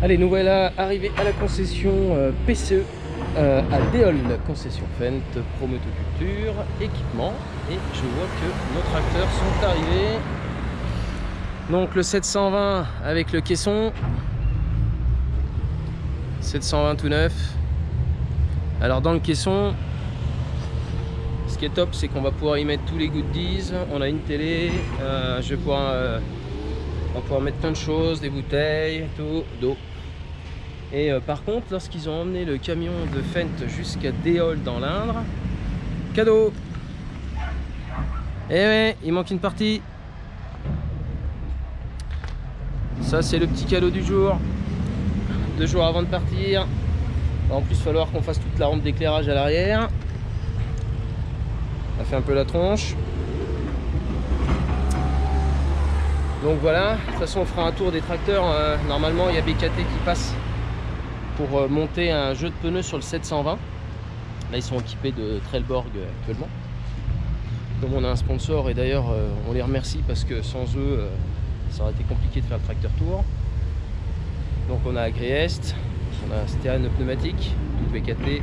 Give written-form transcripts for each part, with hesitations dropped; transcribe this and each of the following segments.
Allez, nous voilà arrivés à la concession PCE à Déol, concession Fendt, Promotoculture, équipement. Et je vois que nos tracteurs sont arrivés. Donc le 720 avec le caisson. 720 tout neuf. Alors dans le caisson, ce qui est top, c'est qu'on va pouvoir y mettre tous les goodies. On a une télé, on va pouvoir mettre plein de choses, des bouteilles, tout, d'eau. Et par contre, lorsqu'ils ont emmené le camion de Fendt jusqu'à Déol dans l'Indre, cadeau. Eh ouais, il manque une partie. Ça c'est le petit cadeau du jour. 2 jours avant de partir. Va en plus falloir qu'on fasse toute la rampe d'éclairage à l'arrière. On a fait un peu la tronche. Donc voilà, de toute façon on fera un tour des tracteurs. Normalement il y a BKT qui passe pour monter un jeu de pneus sur le 720. Là ils sont équipés de Trelleborg actuellement. Comme on a un sponsor, et d'ailleurs on les remercie parce que sans eux ça aurait été compliqué de faire le tracteur tour. Donc on a Agriest, on a Stéane pneumatique, tout BKT,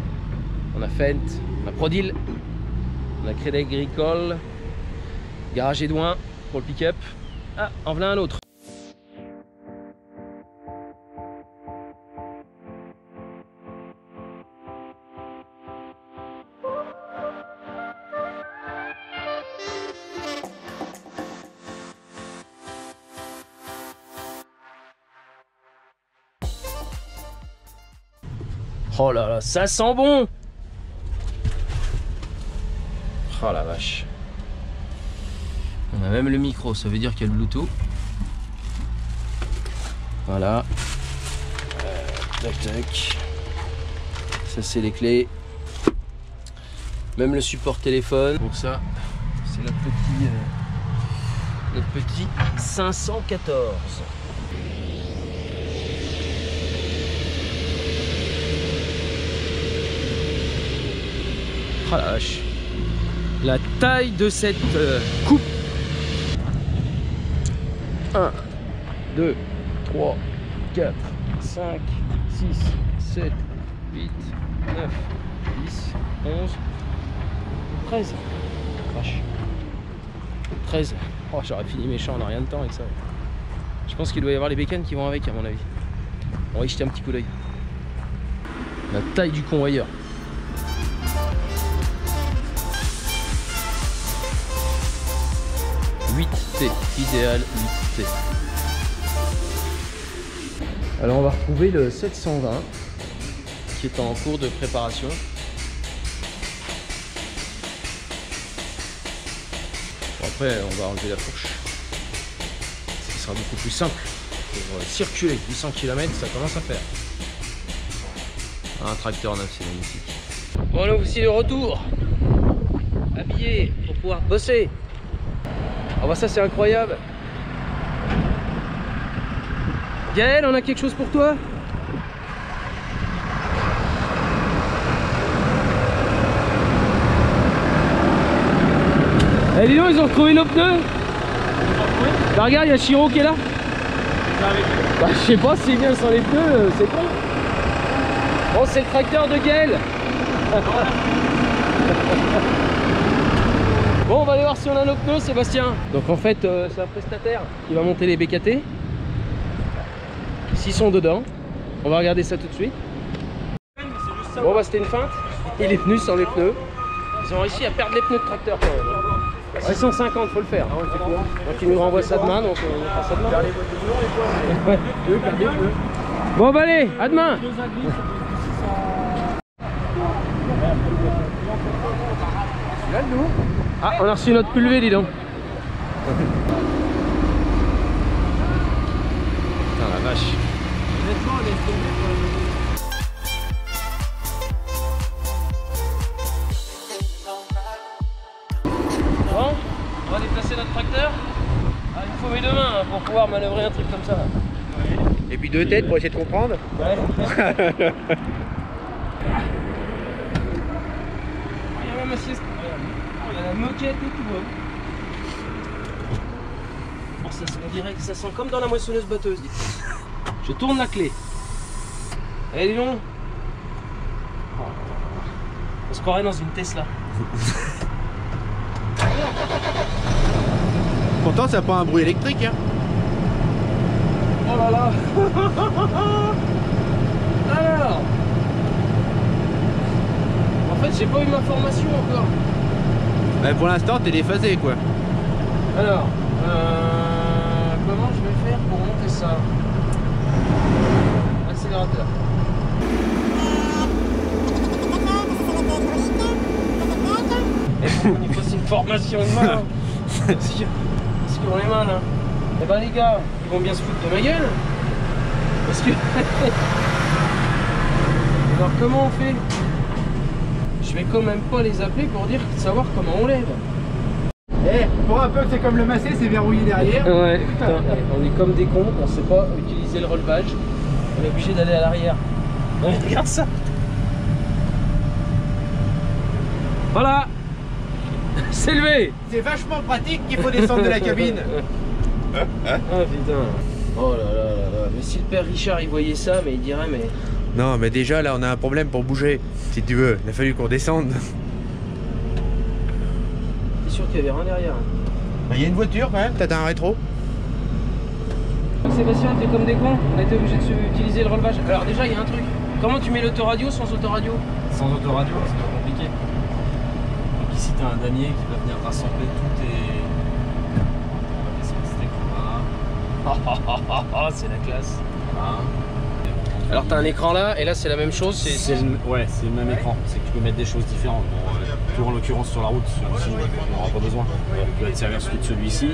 on a Fendt, on a Prodil, on a Crédit Agricole, Garage Edouin pour le pick-up. Ah, en voilà un autre. Oh là là, ça sent bon! Oh la vache. On a même le micro, ça veut dire qu'il y a le Bluetooth. Voilà. Tac tac. Ça c'est les clés. Même le support téléphone. Donc ça, c'est notre petit 514. Oh la vache. La taille de cette coupe. 1, 2, 3, 4, 5, 6, 7, 8, 9, 10, 11, 13. Vache. 13. Oh, j'aurais fini mes champs en rien de temps avec ça. Je pense qu'il doit y avoir les bécanes qui vont avec à mon avis. On va y jeter un petit coup d'œil. La taille du convoyeur. 8T, idéal 8T. Alors on va retrouver le 720 qui est en cours de préparation. Bon, après on va enlever la fourche. Ce sera beaucoup plus simple pour circuler. 800 km ça commence à faire. Un tracteur neuf, c'est magnifique. Bon, nous voici de retour. Habillé pour pouvoir bosser. Ah bah ça c'est incroyable. Gaël, on a quelque chose pour toi? Eh dis donc, ils ont retrouvé nos pneus. Bah regarde, il y a Chiro qui est là. Bah je sais pas s'il vient sans les pneus, c'est con. Bon, c'est le tracteur de Gaël. Bon, on va aller voir si on a nos pneus, Sébastien. Donc en fait, c'est un prestataire qui va monter les BKT. S'ils sont dedans, on va regarder ça tout de suite. Bon bah c'était une feinte. Il est venu sans les pneus. Ils ont réussi à perdre les pneus de tracteur quand même. 650, faut le faire. Donc il nous renvoie ça demain, donc on fera ça demain. Bon bah allez, à demain. Ah, on a reçu notre pulvé, dis donc. Putain la vache. Bon, on va déplacer notre tracteur. Ah, il faut mes 2 mains pour pouvoir manœuvrer un truc comme ça. Et puis 2 têtes pour essayer de comprendre. Ouais. Il y a même un sieste. Il y a la moquette et tout. Oh, ça, on dirait que ça sent comme dans la moissonneuse batteuse. Je tourne la clé. Eh, dis donc. On se croirait dans une Tesla. Pourtant, ça n'a pas un bruit électrique. Hein. Oh là là. Alors. En fait, j'ai pas eu ma formation encore. Bah, pour l'instant, t'es déphasé quoi. Alors, comment je vais faire pour monter ça? Accélérateur. Il faut aussi une formation de main. Parce qu'on est mal. Hein. Eh ben les gars, ils vont bien se foutre de ma gueule. Parce que... Alors comment on fait? Je vais quand même pas les appeler pour savoir comment on lève. Eh, pour un peu que c'est comme le massé, c'est verrouillé derrière. Ouais, putain, on est comme des cons, on sait pas utiliser le relevage. On est obligé d'aller à l'arrière. Regarde ça. Voilà. C'est levé. C'est vachement pratique qu'il faut descendre de la cabine. Ah putain. Oh là là là là. Mais si le père Richard il voyait ça, mais il dirait mais... Non, mais déjà là, on a un problème pour bouger. Si tu veux, il a fallu qu'on descende. T'es sûr qu'il y avait rien derrière? Il y a une voiture quand même, t'as un rétro. Sébastien, t'es comme des cons, on a été obligé d'utiliser le relevage. Alors déjà, il y a un truc. Comment tu mets l'autoradio sans autoradio? Sans autoradio, c'est pas compliqué. Donc ici, tu as un damier qui va venir rassembler tous tes... On va descendre cet écran-là. C'est la classe. Voilà. Alors t'as un écran là, et là c'est la même chose. Ouais, c'est le même écran. C'est que tu peux mettre des choses différentes. Bon, toi en l'occurrence sur la route, sur le site, on n'aura pas besoin. Tu vas te servir de celui-ci.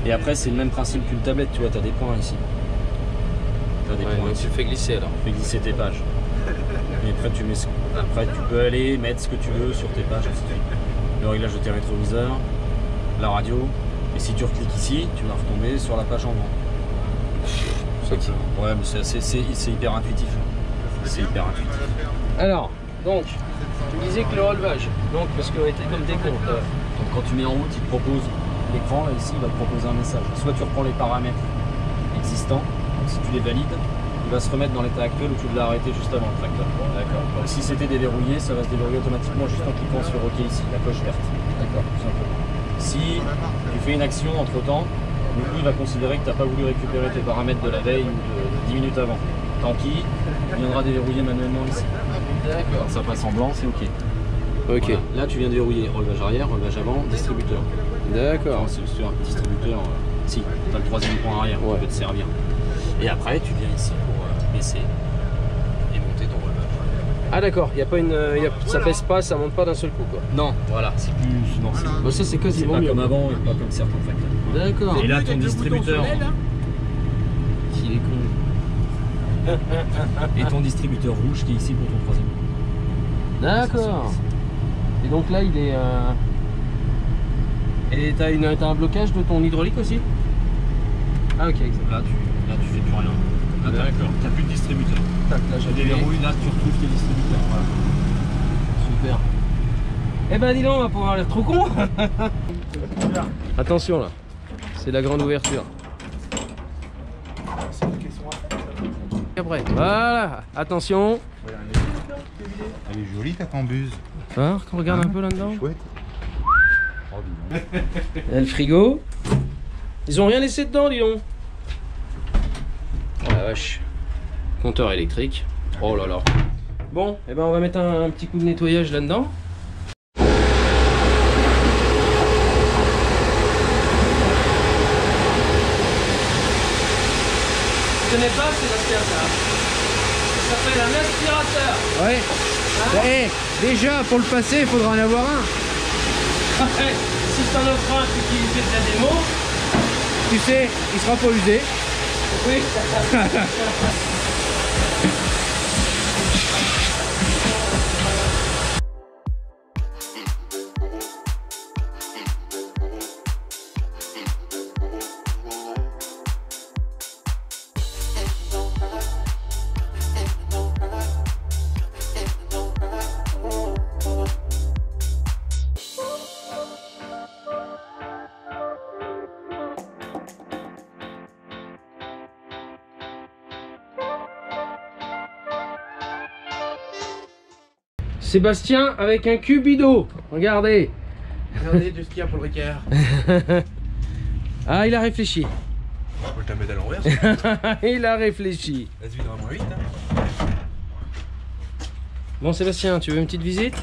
Et après, c'est le même principe qu'une tablette. Tu vois, tu as des points ici. T'as des points donc ici. tu le fais glisser alors. Tu fais glisser tes pages. Et après tu peux aller mettre ce que tu veux sur tes pages, ainsi de suite. Le réglage de tes rétroviseurs, la radio, et si tu recliques ici, tu vas retomber sur la page en bas. Ouais, mais c'est hyper intuitif. C'est hyper intuitif. Alors, donc, tu me disais que le relevage, donc parce qu'on était comme des cons. Donc quand tu mets en route, il te propose l'écran, là ici, il va te proposer un message. Soit tu reprends les paramètres existants, donc si tu les valides, il va se remettre dans l'état actuel où tu l'as arrêté juste avant le tracteur. D'accord. Donc si c'était déverrouillé, ça va se déverrouiller automatiquement juste en cliquant sur OK ici, la coche verte. D'accord, tout simplement. Si tu fais une action entre temps, du coup il va considérer que tu n'as pas voulu récupérer tes paramètres de la veille ou de 10 minutes avant. Tant pis, il viendra déverrouiller manuellement ici. D'accord. Ça passe en blanc, c'est OK. Ok. Voilà. Là tu viens de déverrouiller relevage arrière, relevage avant, distributeur. D'accord. C'est sur un distributeur, si, tu as le troisième point arrière qui peut te servir. Et après tu viens ici pour baisser et monter ton relevage. Ah d'accord, y a pas ça baisse pas, ça monte pas d'un seul coup quoi. Non, voilà, c'est plus... Non, Bah, ça c'est quasiment pas mieux. comme avant et pas comme certains tracteurs. D'accord. Et là ton distributeur... Il est con. Et ton distributeur rouge qui est ici pour ton troisième point. D'accord. Et donc là il est... Et t'as un blocage de ton hydraulique aussi? Ah ok, exact. Là tu fais plus rien. Là t'as plus de distributeur. Tac, là Tu déverrouilles, là tu retrouves tes distributeurs. Voilà. Super. Eh ben dis donc, on va pouvoir aller trop con. Attention là, c'est la grande ouverture. Après, voilà, attention. Elle est jolie ta cambuse. Hein, qu'on regarde un peu là-dedans. Chouette. Il y a le frigo. Ils ont rien laissé dedans, dis donc. Oh la vache. Compteur électrique. Oh là là. Bon, eh ben on va mettre un petit coup de nettoyage là-dedans. Tu connais pas, Sébastien, ça? Ça s'appelle un aspirateur. Ouais. Eh, déjà, pour le passer, il faudra en avoir un. Ouais, si t'en offres un, tu fais de la démo. Tu sais, il sera pas usé. Oui. Sébastien avec un cubido. Regardez. Regardez de ce qu'il y a pour le Ricard. Ah, il a réfléchi. Faut que je la mette à l'envers. Il a réfléchi. Ça se videra moins vite. Hein. Bon Sébastien, tu veux une petite visite?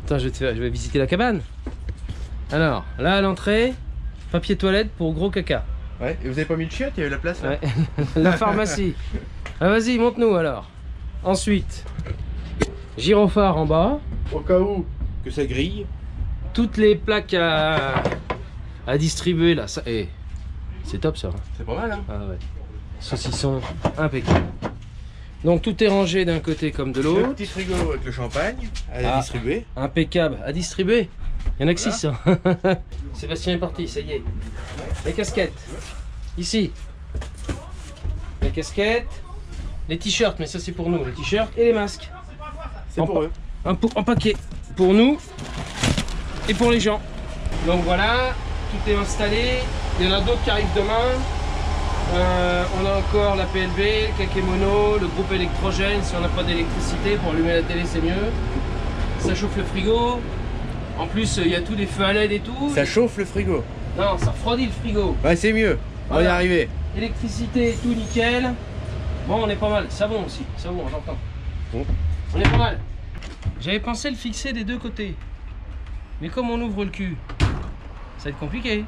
Attends, je vais visiter la cabane. Alors, là à l'entrée, papier toilette pour gros caca. Ouais, et vous avez pas mis le chiotte, il y avait la place là. Ouais. La pharmacie. Ah, vas-y, montre-nous alors. Ensuite, gyrophare en bas. Au cas où que ça grille. Toutes les plaques à distribuer là. Ça, c'est top ça. C'est pas mal hein. Ah ouais. Saucisson impeccable. Donc tout est rangé d'un côté comme de l'autre. Le petit frigo avec le champagne à distribuer. Impeccable. À distribuer. Il y en a que 6. Hein. Sébastien est parti, ça y est. Les casquettes. Ici. Les casquettes. Les t-shirts, mais ça c'est pour nous. Les t-shirts et les masques. C'est pour eux. En paquet. Pour nous et pour les gens. Donc voilà, tout est installé. Il y en a d'autres qui arrivent demain. On a encore la PLV, le Kakemono, le groupe électrogène. Si on n'a pas d'électricité pour allumer la télé, c'est mieux. Ça chauffe le frigo. En plus, il y a tous les feux à LED et tout. Ça chauffe le frigo. Non, ça refroidit le frigo. Ouais, c'est mieux. On va y arriver. Électricité, tout nickel. Bon, on est pas mal. Savon aussi. Savon, j'entends. Bon. On est pas mal. J'avais pensé le fixer des deux côtés. Mais comme on ouvre le cul, ça va être compliqué.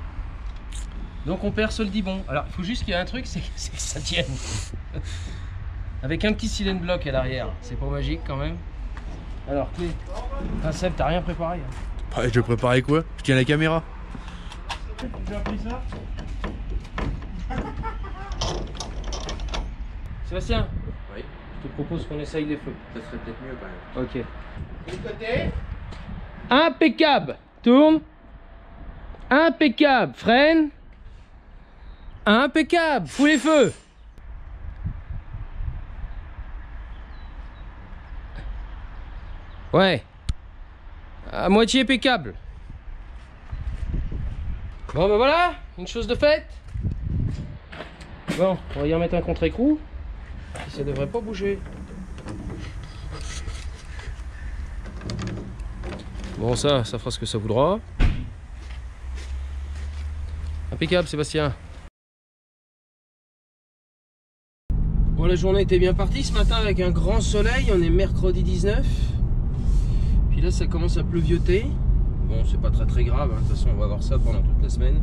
Donc on perce le dibon. Alors il faut juste qu'il y ait un truc, c'est que ça tienne. Avec un petit cylindre bloc à l'arrière. C'est pas magique quand même. Alors clé. Ah Seb, t'as rien préparé hein. Ouais, je préparais quoi? Je tiens la caméra. Tu as pris ça? Sébastien? Oui. Je te propose qu'on essaye les feux. Ça serait peut-être mieux quand même. Ok. De l'autre côté. Impeccable. Tourne. Impeccable. Freine. Impeccable. Fous les feux. Ouais. À moitié impeccable. Bon ben voilà, une chose de faite. Bon, on va y remettre un contre-écrou. Ça devrait pas bouger. Bon ça fera ce que ça voudra. Impeccable Sébastien. Bon la journée était bien partie ce matin avec un grand soleil, on est mercredi 19. Puis là ça commence à pleuvioter. Bon c'est pas très grave, hein. De toute façon on va voir ça pendant toute la semaine.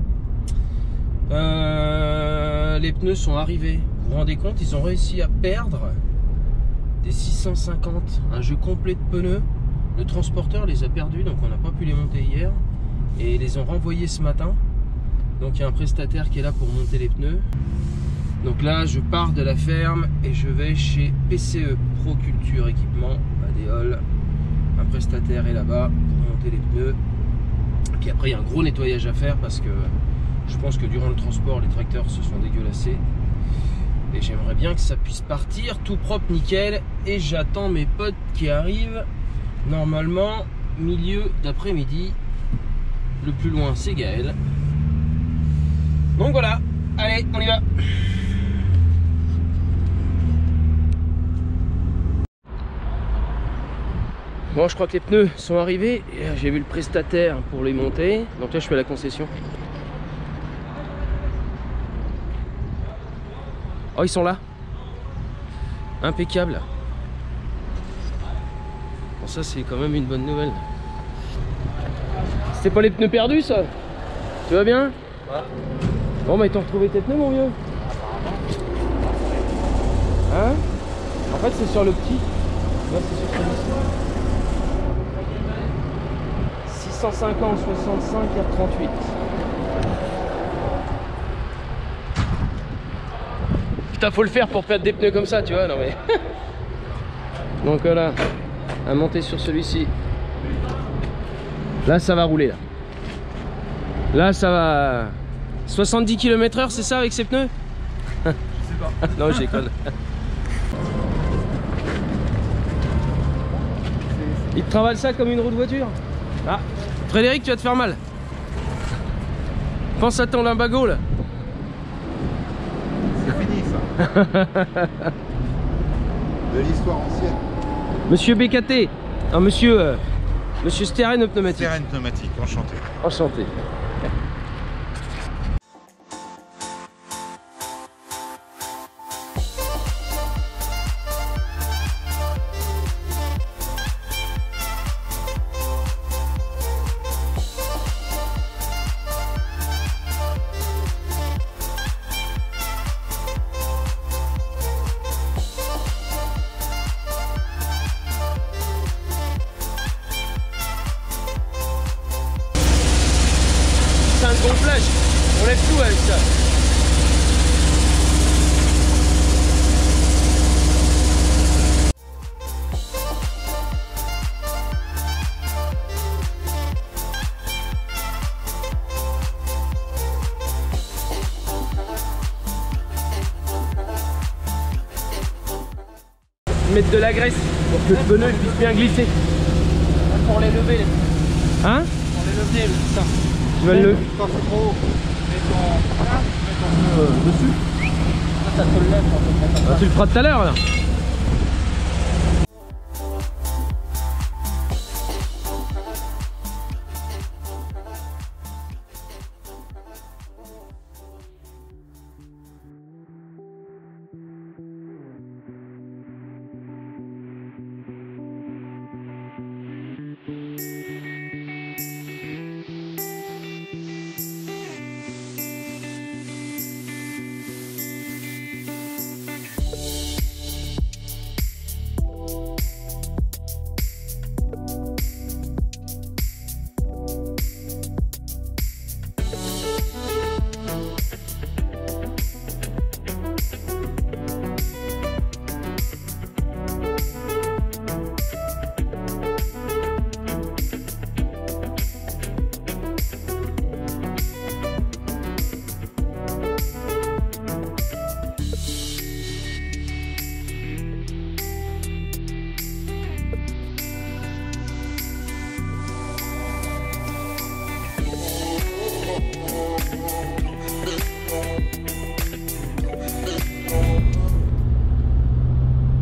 Les pneus sont arrivés. Vous vous rendez compte, ils ont réussi à perdre des 650, un jeu complet de pneus. Le transporteur les a perdus, donc on n'a pas pu les monter hier. Et ils les ont renvoyés ce matin. Donc il y a un prestataire qui est là pour monter les pneus. Donc là je pars de la ferme et je vais chez PCE Pro Culture Équipement à Déol. Un prestataire est là-bas pour monter les pneus. Et puis après il y a un gros nettoyage à faire parce que je pense que durant le transport les tracteurs se sont dégueulassés. Et j'aimerais bien que ça puisse partir tout propre, nickel. Et j'attends mes potes qui arrivent normalement milieu d'après-midi. Le plus loin c'est Gaël. Donc voilà, allez, on y va. Bon, je crois que les pneus sont arrivés. J'ai vu le prestataire pour les monter. Donc là, je suis à la concession. Oh, ils sont là. Impeccable. Bon, ça, c'est quand même une bonne nouvelle. C'était pas les pneus perdus, ça? Tu vas bien? Ouais. Bon, bah, ils t'ont retrouvé tes pneus, mon vieux? Hein? En fait, c'est sur le petit. Là, c'est sur celui-ci. 650, 65, R38. Putain, faut le faire pour perdre des pneus comme ça, tu vois, non mais... Donc voilà, à monter sur celui-ci. Là, ça va rouler, là. Là, ça va... 70 km/h, c'est ça, avec ces pneus? Je sais pas. Non, je déconne. Il te travaille ça comme une roue de voiture. Ah, Frédéric, tu vas te faire mal. Pense à ton lumbago, là. C'est fini ça. De l'histoire ancienne. Monsieur BKT, Ah, monsieur Steren Pneumatique. Steren Pneumatique, enchanté. Enchanté. C'est un gonflage, on lève tout avec ça. Mettre de la graisse pour que le pneu puisse bien glisser. Pour les lever. Hein? Pour les lever, ça. Tu vas le... Quand c'est trop haut, mets ton pneu dessus. Ça te le lève quand tu le Ah, tu le feras tout à l'heure là.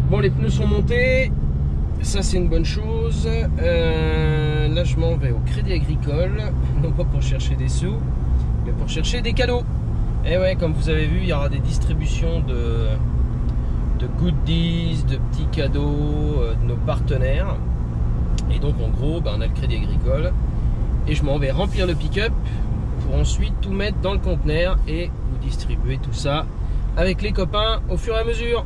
Bon, les pneus sont montés, ça c'est une bonne chose. Là je m'en vais au Crédit Agricole, non pas pour chercher des sous, mais pour chercher des cadeaux. Et ouais, comme vous avez vu, il y aura des distributions de goodies, de petits cadeaux de nos partenaires. Et donc en gros, on a le Crédit Agricole. Et je m'en vais remplir le pick-up pour ensuite tout mettre dans le conteneur et vous distribuer tout ça avec les copains au fur et à mesure.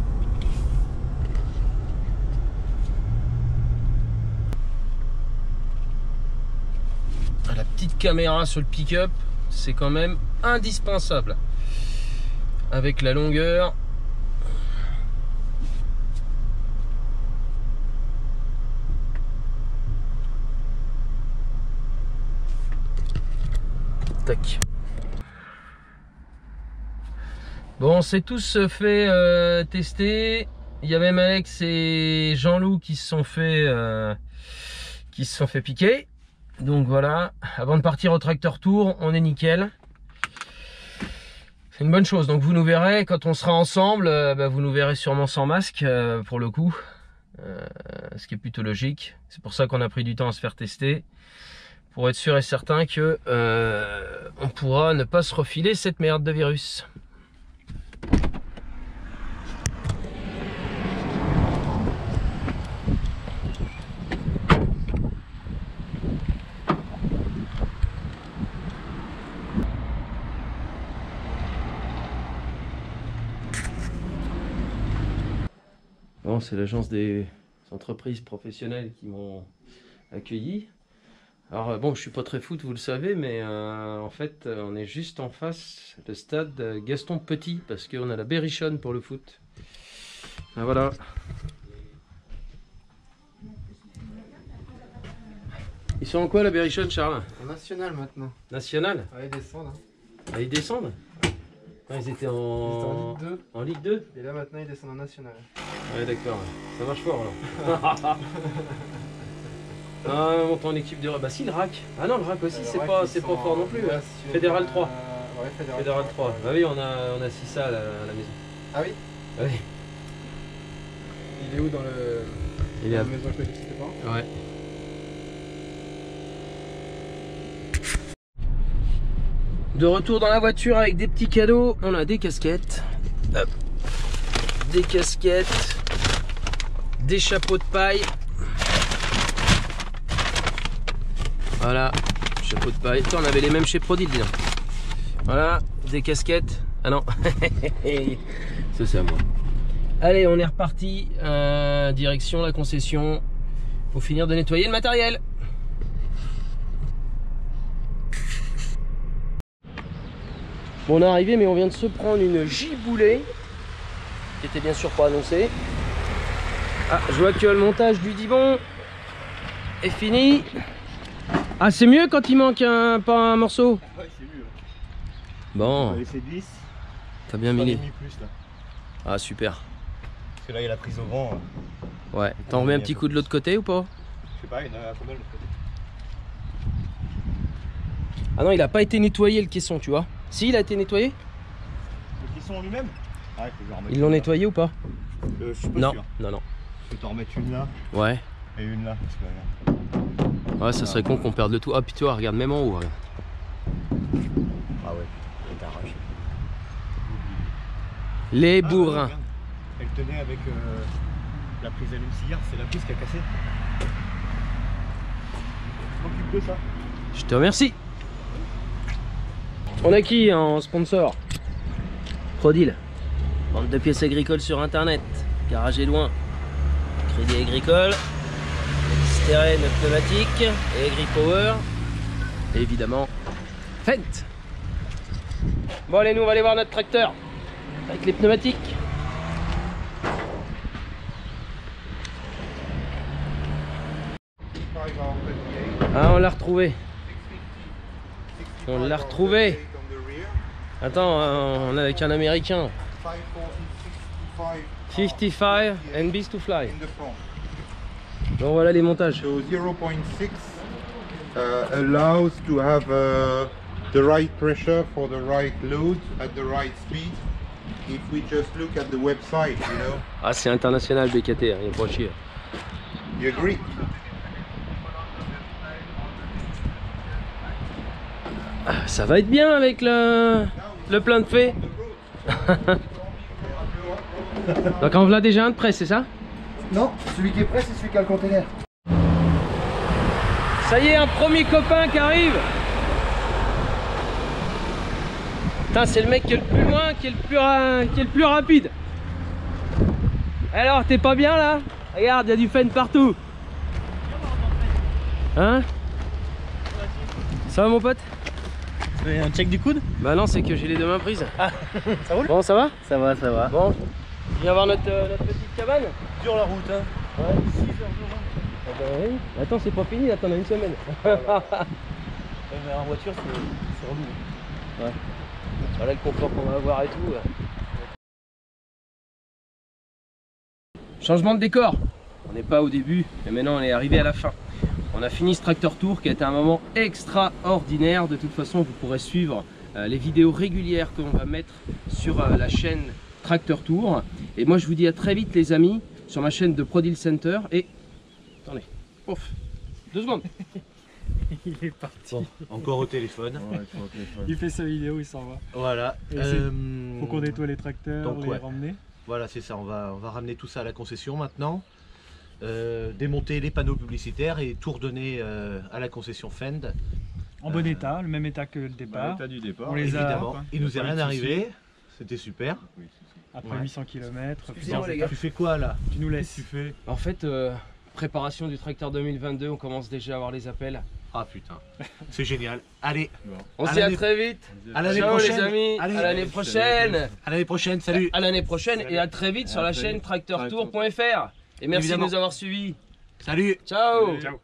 La petite caméra sur le pick-up, c'est quand même indispensable. Avec la longueur. Tac. Bon, on s'est tous fait tester. Il y a même Alex et Jean-Loup qui se sont fait piquer. Donc voilà, avant de partir au tracteur tour, on est nickel. C'est une bonne chose. Donc vous nous verrez quand on sera ensemble, vous nous verrez sûrement sans masque pour le coup, ce qui est plutôt logique. C'est pour ça qu'on a pris du temps à se faire tester, pour être sûr et certain que on pourra ne pas se refiler cette merde de virus. Bon, c'est l'agence des entreprises professionnelles qui m'ont accueilli. Alors bon, je suis pas très foot, vous le savez, mais en fait, on est juste en face le stade Gaston Petit, parce qu'on a la Berrichonne pour le foot. Ah, voilà. Ils sont en quoi la Berrichonne, Charles? En national maintenant. National? Ouais, ils descendent. Hein. Ah, ils descendent? Ah, ils étaient en Ligue 2. En Ligue 2? Et là maintenant ils descendent en national. Ouais, d'accord. Ça marche fort alors. Ah, on monte en équipe de... Bah si, le RAC. Ah non, le RAC aussi, c'est pas fort non plus. Hein. Fédéral 3. Ouais, Fédéral 3. Bah oui, on a 6 salles à la maison. Ah oui? Ah oui. Il est où dans le... Il est à... la maison que je pas? Ouais. De retour dans la voiture avec des petits cadeaux. On a des casquettes. Hop. Des casquettes. Des chapeaux de paille. Voilà. Chapeau de paille. Toi, on avait les mêmes chez Prodil, dis donc. Voilà. Des casquettes. Ah non. Ça, c'est à moi. Allez, on est reparti. Direction la concession. Pour finir de nettoyer le matériel. Bon, on est arrivé, mais on vient de se prendre une giboulée qui était bien sûr pas annoncée. Ah, je vois que le montage du Dibon est fini. Ah, c'est mieux quand il manque pas un morceau. Ouais, c'est mieux. Bon, C'est 10. t'as bien mis. Plus là. Ah, super. Parce que là, il y a la prise au vent. Ouais, t'en remets un petit coup de l'autre côté ou pas? Je sais pas, il y en a combien de l'autre côté? Ah non, il a pas été nettoyé le caisson, tu vois. Si, il a été nettoyé? Le caisson en lui-même? Ah, il faut que je remettre Ils l'ont une là. nettoyé ou pas? Je suis pas Non, sûr. non, non. Je vais t'en remettre une là Ouais, et une là. Parce que, ouais, ça serait con qu'on perde le tout. Ah, puis tu vois, regarde, même en haut. Regarde. ah ouais, elle t'arrache. Les Ah, bourrins. regarde. Elle tenait avec la prise allume-cigare, c'est la prise qui a cassé. Je m'occupe de ça. Je te remercie. On a qui en sponsor? Prodil. Vente de pièces agricoles sur internet. Garage est loin. Crédit agricole. Stérène pneumatique. Et Agripower. Et évidemment, Fendt. Bon, allez, nous on va aller voir notre tracteur. Avec les pneumatiques. Ah, on l'a retrouvé. On l'a retrouvé. Attends, on est avec un américain. 55 and beast to fly. Donc voilà les montages. So 0.6 allows to have the right pressure for the right load at the right speed. If we just look at the website, you know. Ah, c'est international BKT, il n'y a pas à chier. You agree? Ah, ça va être bien avec le plein de fées. Donc en voilà déjà un de près, c'est ça? Non, celui qui est prêt, c'est celui qui a le container. Ça y est, un premier copain qui arrive. Putain, c'est le mec qui est le plus loin, qui est le plus rapide. Alors, t'es pas bien là? Regarde, il y a du Fendt partout. Hein? Ça va mon pote? Un check du coude? Bah non, c'est que j'ai les deux mains prises. Ah, ça roule? Bon, ça va? Ça va, ça va. Bon, viens voir notre petite cabane. Dure la route, hein. Ouais. 6 heures de route. Ah bah oui. Attends, c'est pas fini, là, t'en as une semaine. Mais en voiture, c'est relou. Ouais. Voilà le confort qu'on va avoir et tout. Changement de décor. On n'est pas au début, mais maintenant on est arrivé à la fin. On a fini ce tracteur tour qui a été un moment extraordinaire. De toute façon, vous pourrez suivre les vidéos régulières que l'on va mettre sur la chaîne Tracteur Tour. Et moi, je vous dis à très vite, les amis, sur ma chaîne de Prodil Center. Et attendez, ouf, 2 secondes. Il est parti. Bon, encore au téléphone. Il fait sa vidéo, il s'en va. Voilà. Faut qu'on nettoie les tracteurs, donc, les ouais. ramener. Voilà, c'est ça. On va ramener tout ça à la concession maintenant. Démonter les panneaux publicitaires et tout redonner à la concession Fendt. En bon état, le même état que le départ. L'état du départ. On les a, Évidemment. quoi. Il nous est Pas eu rien de arrivé. C'était super. Après Ouais. 800 km, Excusez-moi, les gars. Tu fais quoi là? tu nous laisses. Tu fais? En fait, préparation du tracteur 2022, on commence déjà à avoir les appels. Ah putain, c'est génial. Allez, On À se dit à l'année- très vite. à l'année Ciao prochaine. les amis, Allez. à l'année prochaine. à l'année prochaine. Salut. À l'année prochaine et à très vite sur la chaîne tracteurtour.fr. Et merci Évidemment. de nous avoir suivis. Salut. Ciao. Ciao.